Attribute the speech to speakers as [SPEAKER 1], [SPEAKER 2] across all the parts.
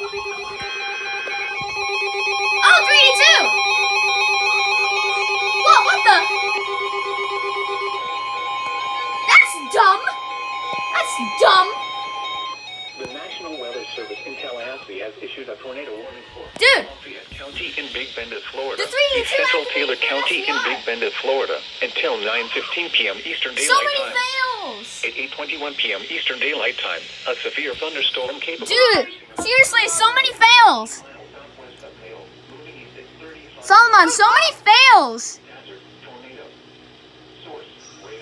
[SPEAKER 1] Oh, 382! Whoa, what the? That's dumb! That's dumb!
[SPEAKER 2] The National Weather Service in Tallahassee has issued a tornado warning for
[SPEAKER 1] Dude!
[SPEAKER 2] Lafayette County in Big Bend, Florida.
[SPEAKER 1] The 382
[SPEAKER 2] Central Taylor
[SPEAKER 1] activated
[SPEAKER 2] County in
[SPEAKER 1] SVR.
[SPEAKER 2] Big Bend, Florida until 9:15 p.m. Eastern Daylight
[SPEAKER 1] So many
[SPEAKER 2] Time.
[SPEAKER 1] fails!
[SPEAKER 2] At 8:21 p.m. Eastern Daylight Time, a severe thunderstorm capable
[SPEAKER 1] Dude! Seriously, so many fails! Solomon, so many fails!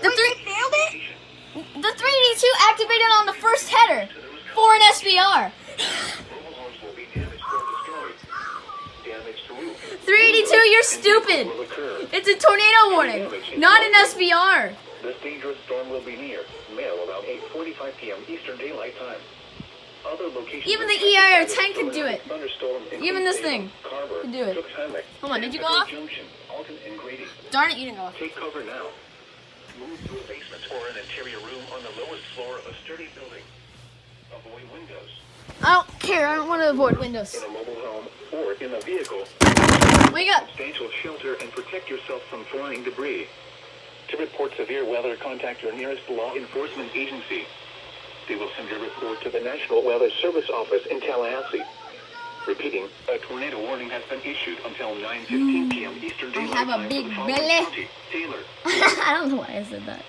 [SPEAKER 1] The 382 activated on the first header for an SVR. 382, you're stupid. It's a tornado warning, not an SVR.
[SPEAKER 2] This dangerous storm will be near Mail about 8:45 p.m. Eastern Daylight Time. Other locations
[SPEAKER 1] Even the EAS-10 could do it. Even this thing could do it. Hold on, did you go off? Darn it, you didn't go off.
[SPEAKER 2] Take cover now. Move to a basement or an interior room on the lowest floor of a sturdy building. Avoid windows.
[SPEAKER 1] I don't care, I don't want to avoid windows.
[SPEAKER 2] In a mobile home or in a vehicle.
[SPEAKER 1] Wake up.
[SPEAKER 2] Substantial shelter and protect yourself from flying debris. To report severe weather, contact your nearest law enforcement agency. They will send your report to the National Weather Service office in Tallahassee. Repeating, a tornado warning has been issued until 9:15 p.m. Eastern Daylight
[SPEAKER 1] have a
[SPEAKER 2] Time
[SPEAKER 1] big
[SPEAKER 2] for the following
[SPEAKER 1] belly.
[SPEAKER 2] county. Taylor,
[SPEAKER 1] I don't know why I said that.